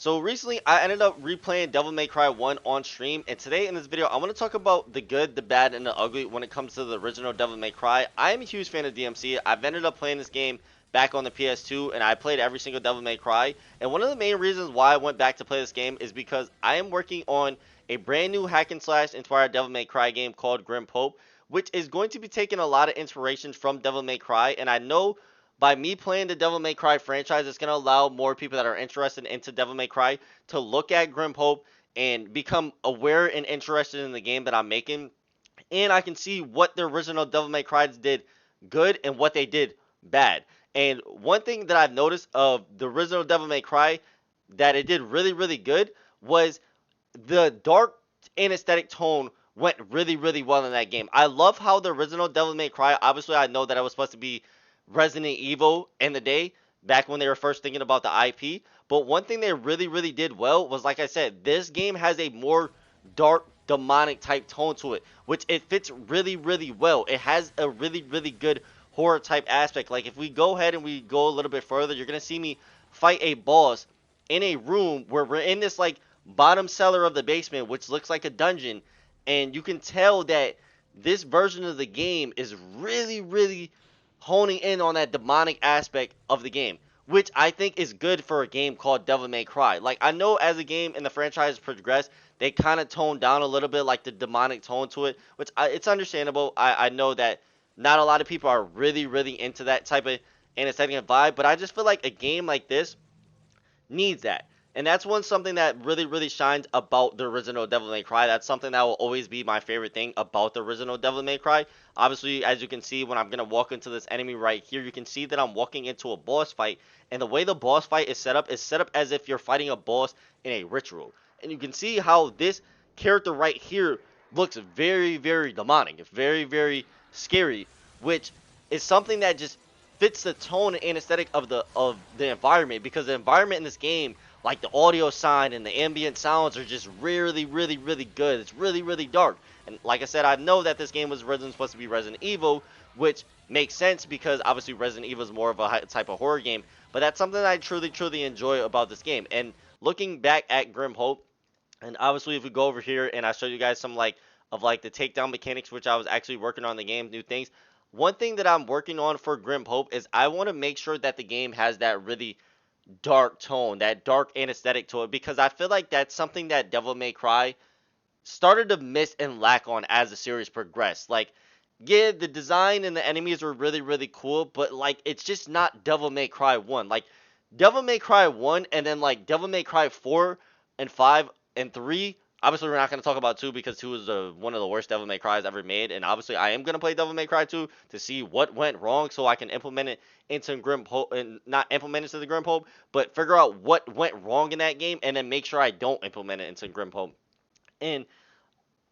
So recently, I ended up replaying Devil May Cry 1 on stream, and today in this video, I want to talk about the good, the bad, and the ugly when it comes to the original Devil May Cry. I am a huge fan of DMC. I've ended up playing this game back on the PS2, and I played every single Devil May Cry. And one of the main reasons why I went back to play this game is because I am working on a brand new hack and slash inspired Devil May Cry game called Grim Pope, which is going to be taking a lot of inspirations from Devil May Cry, and I know by me playing the Devil May Cry franchise, it's going to allow more people that are interested into Devil May Cry to look at Grim Hope and become aware and interested in the game that I'm making. And I can see what the original Devil May Cry did good and what they did bad. And one thing that I've noticed of the original Devil May Cry that it did really, really good was the dark anesthetic tone went really, really well in that game. I love how the original Devil May Cry, obviously I know that it was supposed to be Resident Evil in the day, back when they were first thinking about the IP. But one thing they really, really did well was, like I said, this game has a more dark, demonic type tone to it, which it fits really, really well. It has a really, really good horror type aspect. Like, if we go ahead and we go a little bit further, you're going to see me fight a boss in a room where we're in this, like, bottom cellar of the basement, which looks like a dungeon. And you can tell that this version of the game is really, really honing in on that demonic aspect of the game, which I think is good for a game called Devil May Cry. Like, I know as the game and the franchise progressed, they kind of toned down a little bit, like the demonic tone to it, which it's understandable. I know that not a lot of people are really, really into that type of anesthetic and vibe, but I just feel like a game like this needs that. And that's one something that really, really shines about the original Devil May Cry. That's something that will always be my favorite thing about the original Devil May Cry. Obviously, as you can see, when I'm going to walk into this enemy right here, you can see that I'm walking into a boss fight. And the way the boss fight is set up as if you're fighting a boss in a ritual. And you can see how this character right here looks very, very demonic. It's very, very scary, which is something that just fits the tone and aesthetic of the environment, because the environment in this game, like the audio sign and the ambient sounds, are just really, really, really good. It's really, really dark. And like I said, I know that this game was originally supposed to be Resident Evil, which makes sense because obviously Resident Evil is more of a type of horror game. But that's something that I truly, truly enjoy about this game. And looking back at Grim Hope, and obviously if we go over here and I show you guys some like the takedown mechanics, which I was actually working on in the game, new things. One thing that I'm working on for Grim Hope is I want to make sure that the game has that really dark tone, that dark anesthetic to it, because I feel like that's something that Devil May Cry started to miss and lack on as the series progressed. Like, yeah, the design and the enemies were really, really cool, but like it's just not Devil May Cry 1. Like, Devil May Cry 1 and then like Devil May Cry 4 and 5 and 3. Obviously, we're not going to talk about 2 because 2 is one of the worst Devil May Cries ever made. And obviously, I am going to play Devil May Cry 2 to see what went wrong so I can implement it into Grim Hope, and not implement it into the Grim Hope, but figure out what went wrong in that game and then make sure I don't implement it into Grim Hope. And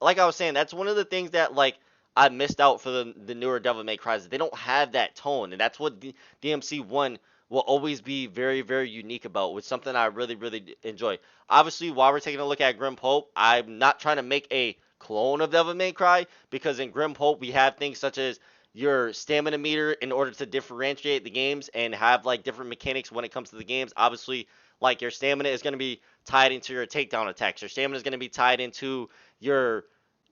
like I was saying, that's one of the things that like I missed out for the newer Devil May Cries. They don't have that tone, and that's what DMC One will always be very, very unique about, which is something I really, really enjoy. Obviously, while we're taking a look at Grim Hope, I'm not trying to make a clone of Devil May Cry, because in Grim Hope we have things such as your stamina meter in order to differentiate the games and have like different mechanics when it comes to the games. Obviously, like your stamina is going to be tied into your takedown attacks. Your stamina is going to be tied into your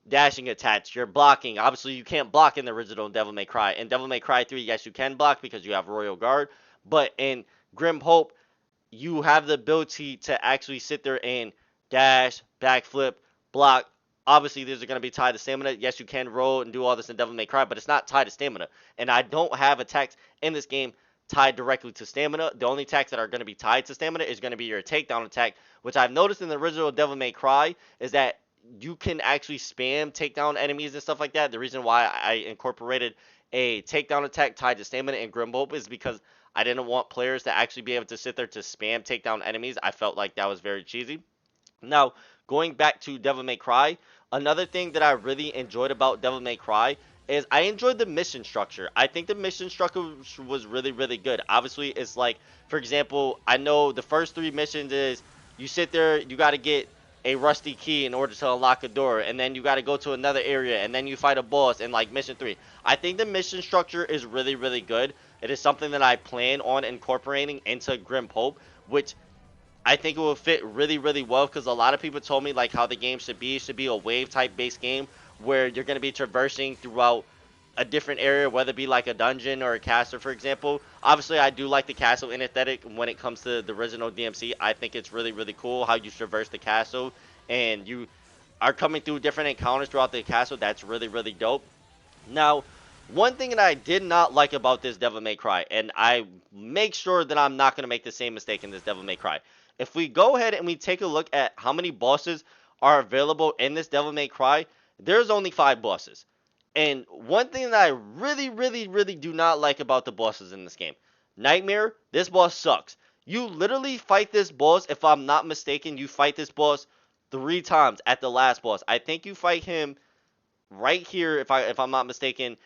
dashing attacks, your blocking. Obviously, you can't block in the original Devil May Cry. In Devil May Cry 3, yes, you can block because you have Royal Guard. But in Grim Hope, you have the ability to actually sit there and dash, backflip, block. Obviously, these are going to be tied to stamina. Yes, you can roll and do all this in Devil May Cry, but it's not tied to stamina. And I don't have attacks in this game tied directly to stamina. The only attacks that are going to be tied to stamina is going to be your takedown attack, which I've noticed in the original Devil May Cry is that you can actually spam takedown enemies and stuff like that. The reason why I incorporated a takedown attack tied to stamina in Grim Hope is because I didn't want players to actually be able to sit there to spam takedown enemies. I felt like that was very cheesy. Now, going back to Devil May Cry, another thing that I really enjoyed about Devil May Cry is I enjoyed the mission structure. I think the mission structure was really, really good. Obviously, it's like, for example, I know the first 3 missions is you sit there, you got to get a rusty key in order to unlock a door, and then you got to go to another area, and then you fight a boss in like mission 3. I think the mission structure is really, really good. It is something that I plan on incorporating into Grim Hope, which I think it will fit really, really well because a lot of people told me like how the game should be. It should be a wave type based game where you're going to be traversing throughout a different area, whether it be like a dungeon or a castle, for example. Obviously, I do like the castle aesthetic when it comes to the original DMC. I think it's really, really cool how you traverse the castle and you are coming through different encounters throughout the castle. That's really, really dope. Now, one thing that I did not like about this Devil May Cry, and I make sure that I'm not going to make the same mistake in this Devil May Cry. If we go ahead and we take a look at how many bosses are available in this Devil May Cry, there's only 5 bosses. And one thing that I really, really, really do not like about the bosses in this game, Nightmare, this boss sucks. You literally fight this boss, if I'm not mistaken, you fight this boss 3 times at the last boss. I think you fight him right here, if I'm not mistaken.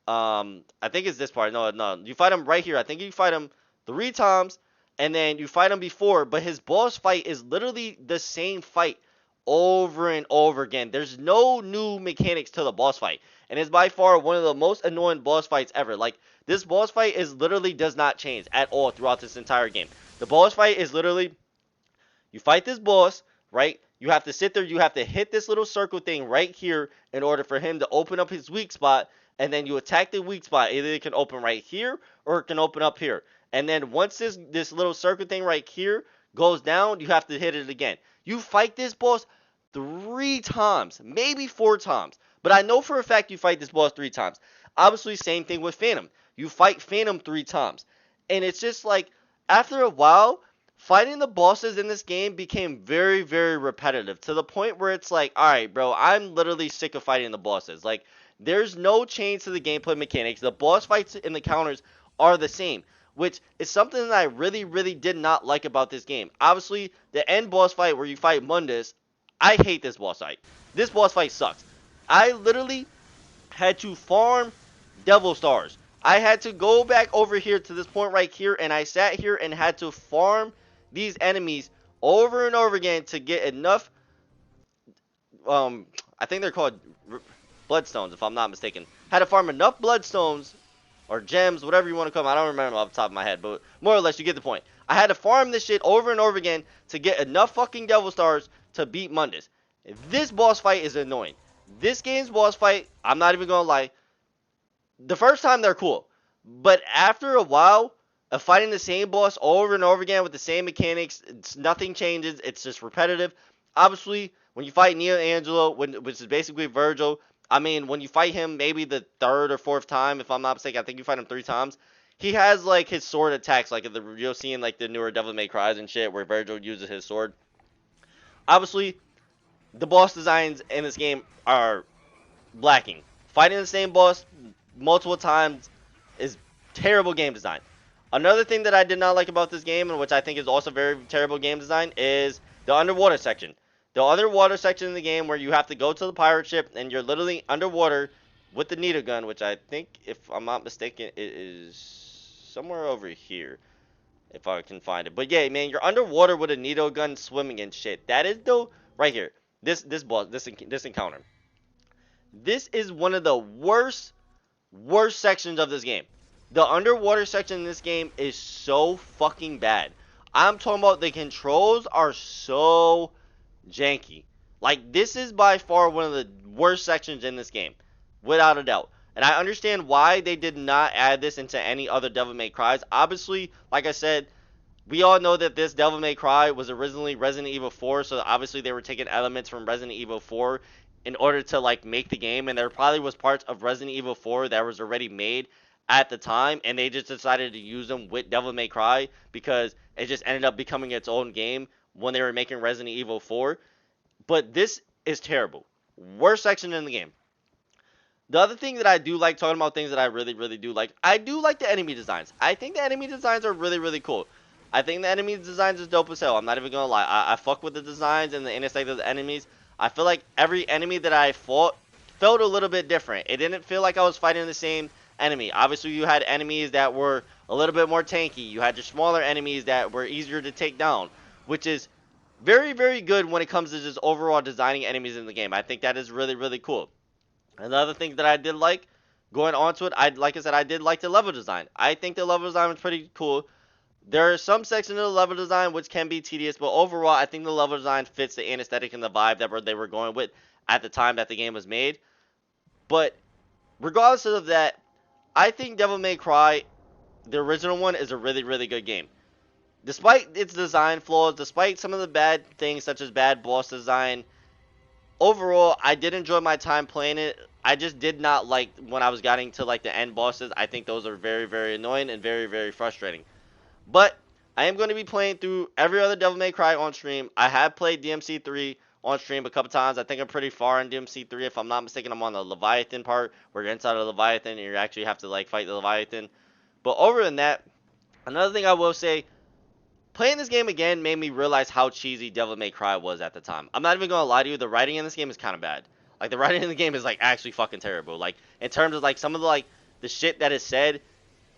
I think it's this part. No, no, you fight him right here. I think you fight him 3 times, and then you fight him before. But his boss fight is literally the same fight over and over again. There's no new mechanics to the boss fight, and it's by far one of the most annoying boss fights ever. Like this boss fight is literally does not change at all throughout this entire game. The boss fight is literally you fight this boss, right? You have to sit there, you have to hit this little circle thing right here in order for him to open up his weak spot, and then you attack the weak spot. Either it can open right here or it can open up here. And then once this little circle thing right here goes down, you have to hit it again. You fight this boss 3 times, maybe 4 times. But I know for a fact you fight this boss 3 times. Obviously, same thing with Phantom. You fight Phantom 3 times. And it's just like, after a while, fighting the bosses in this game became very, very repetitive to the point where it's like, all right, bro, I'm literally sick of fighting the bosses. Like, there's no change to the gameplay mechanics. The boss fights and the counters are the same, which is something that I really, really did not like about this game. Obviously, the end boss fight where you fight Mundus, I hate this boss fight. This boss fight sucks. I literally had to farm Devil Stars. I had to go back over here to this point right here, and I sat here and had to farm these enemies over and over again to get enough, I think they're called bloodstones, if I'm not mistaken. Had to farm enough bloodstones, or gems, whatever you want to call them. I don't remember off the top of my head, but more or less, you get the point. I had to farm this shit over and over again to get enough fucking Devil Stars to beat Mundus. This boss fight is annoying. This game's boss fight, I'm not even gonna lie, the first time they're cool, but after a while of fighting the same boss over and over again with the same mechanics, nothing changes. It's just repetitive. Obviously, when you fight Neo Angelo, which is basically Virgil, I mean, when you fight him maybe the 3rd or 4th time, if I'm not mistaken, I think you fight him 3 times. He has like his sword attacks, like you'll see in like the newer Devil May Cries and shit, where Virgil uses his sword. Obviously, the boss designs in this game are lacking. Fighting the same boss multiple times is terrible game design. Another thing that I did not like about this game, and which I think is also very terrible game design, is the underwater section. The underwater section in the game where you have to go to the pirate ship and you're literally underwater with the needle gun, which I think, if I'm not mistaken, it is somewhere over here, if I can find it. But yeah, man, you're underwater with a needle gun swimming and shit. That is though right here. This boss, this encounter. This is one of the worst sections of this game. The underwater section in this game is so fucking bad. I'm talking about the controls are so janky. Like, this is by far one of the worst sections in this game, without a doubt. And I understand why they did not add this into any other Devil May Cries. Obviously, like I said, we all know that this Devil May Cry was originally Resident Evil 4, so obviously they were taking elements from Resident Evil 4 in order to like make the game, and there probably was parts of Resident Evil 4 that was already made at the time, and they just decided to use them with Devil May Cry because it just ended up becoming its own game when they were making Resident Evil 4. But this is terrible. Worst section in the game. The other thing that I do like, talking about things that I really, really do like, I do like the enemy designs. I think the enemy designs are really, really cool. I think the enemy designs is dope as hell. I'm not even gonna lie. I fuck with the designs and the intersect of the enemies. I feel like every enemy that I fought felt a little bit different. It didn't feel like I was fighting the same enemy. Obviously, you had enemies that were a little bit more tanky. You had your smaller enemies that were easier to take down, which is very, very good when it comes to just overall designing enemies in the game. I think that is really, really cool. Another thing that I did like, going on to it, like I said, I did like the level design. I think the level design was pretty cool. There are some sections of the level design which can be tedious, but overall, I think the level design fits the aesthetic and the vibe that they were going with at the time that the game was made. But regardless of that, I think Devil May Cry, the original one, is a really, really good game. Despite its design flaws, despite some of the bad things such as bad boss design, overall, I did enjoy my time playing it. I just did not like when I was getting to like the end bosses. I think those are very, very annoying and very, very frustrating. But I am going to be playing through every other Devil May Cry on stream. I have played DMC 3 on stream a couple times. I think I'm pretty far in DMC 3. If I'm not mistaken, I'm on the Leviathan part where you're inside of the Leviathan and you actually have to like fight the Leviathan. But over than that, another thing I will say, playing this game again made me realize how cheesy Devil May Cry was at the time. I'm not even gonna lie to you, the writing in this game is kind of bad. Like the writing in the game is like actually fucking terrible. Like in terms of like some of the like the shit that is said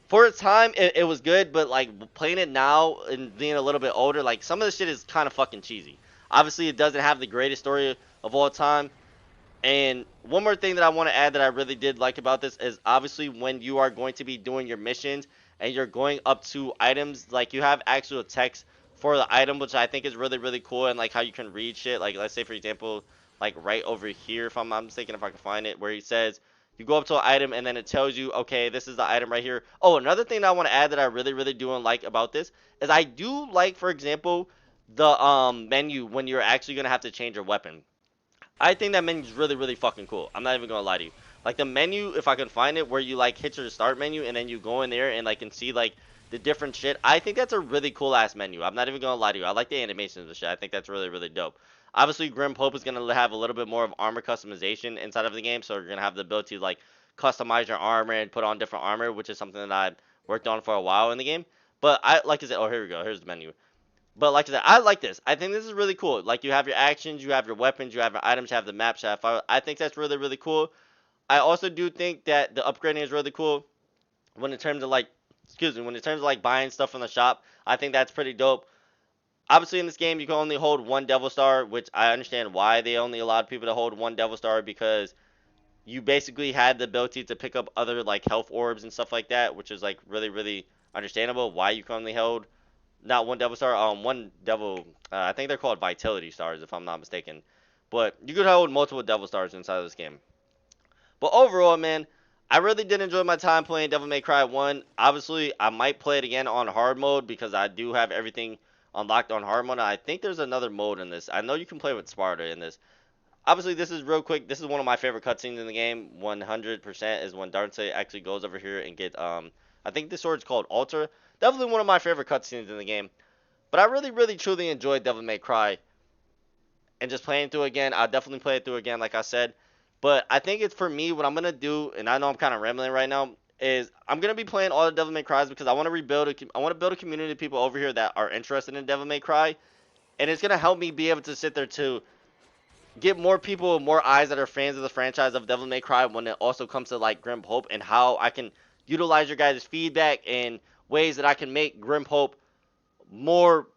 for its time, it was good, but like playing it now and being a little bit older, like some of the shit is kind of fucking cheesy. Obviously, it doesn't have the greatest story of all time. And one more thing that I want to add that I really did like about this is obviously when you are going to be doing your missions and you're going up to items, like you have actual text for the item, which I think is really, really cool, and like how you can read shit. Like let's say for example, like right over here, if I'm not mistaken, if I can find it, where he says you go up to an item and then it tells you, okay, this is the item right here. Oh, another thing that I want to add that I really, really do like about this is I do like, for example, the menu when you're actually gonna have to change your weapon. I think that menu's really, really fucking cool. I'm not even gonna lie to you. Like the menu, if I can find it, where you like hit your start menu and then you go in there and like can see like the different shit. I think that's a really cool ass menu. I'm not even gonna lie to you. I like the animations of the shit. I think that's really, really dope. Obviously, Grim Pope is gonna have a little bit more of armor customization inside of the game, so you're gonna have the ability to like customize your armor and put on different armor, which is something that I worked on for a while in the game. But I like I said, oh here we go. Here's the menu. But like I said, I like this. I think this is really cool. Like you have your actions, you have your weapons, you have your items, you have the maps, you have fire. I think that's really, really cool. I also do think that the upgrading is really cool when in terms of like, excuse me, when in terms of like buying stuff from the shop. I think that's pretty dope. Obviously, in this game, you can only hold one Devil Star, which I understand why they only allowed people to hold one Devil Star because you basically had the ability to pick up other like health orbs and stuff like that, which is like really, really understandable why you can only hold not one devil star, one devil. I think they're called vitality stars, if I'm not mistaken. But you could hold multiple devil stars inside of this game. But overall, man, I really did enjoy my time playing Devil May Cry 1. Obviously, I might play it again on hard mode because I do have everything unlocked on hard mode. I think there's another mode in this. I know you can play with Sparta in this. Obviously, this is real quick. This is one of my favorite cutscenes in the game. 100% is when Darkseid actually goes over here and get I think this sword's called Altar. Definitely one of my favorite cutscenes in the game. But I really, really, truly enjoyed Devil May Cry. And just playing through again, I'll definitely play it through again, like I said. But I think it's for me, what I'm going to do, and I know I'm kind of rambling right now, is I'm going to be playing all the Devil May Cries because I want to I want to build a community of people over here that are interested in Devil May Cry. And it's going to help me be able to sit there to get more people, more eyes that are fans of the franchise of Devil May Cry when it also comes to like Grim Hope and how I can utilize your guys' feedback and ways that I can make Grim Hope more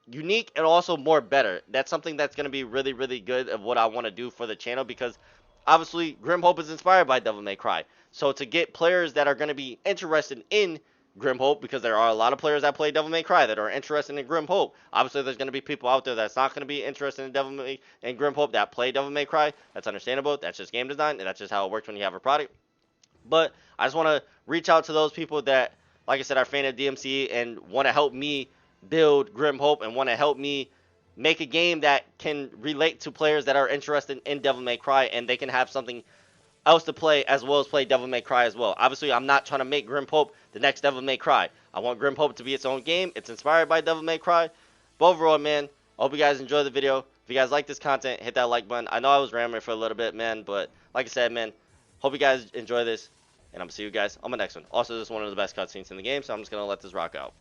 unique and also more better. That's something that's going to be really, really good of what I want to do for the channel because obviously Grim Hope is inspired by Devil May Cry. So to get players that are going to be interested in Grim Hope, because there are a lot of players that play Devil May Cry that are interested in Grim Hope. Obviously, there's going to be people out there that's not going to be interested in Devil May and Grim Hope that play Devil May Cry. That's understandable. That's just game design, and that's just how it works when you have a product. But I just want to reach out to those people that, like I said, are fan of DMC and want to help me build Grim Hope and want to help me make a game that can relate to players that are interested in Devil May Cry and they can have something else to play as well as play Devil May Cry as well. Obviously, I'm not trying to make Grim Hope the next Devil May Cry. I want Grim Hope to be its own game. It's inspired by Devil May Cry. But overall, man, I hope you guys enjoy the video. If you guys like this content, hit that like button. I know I was rambling for a little bit, man, but like I said, man, hope you guys enjoy this, and I'm going to see you guys on my next one. Also, this is one of the best cutscenes in the game, so I'm just going to let this rock out.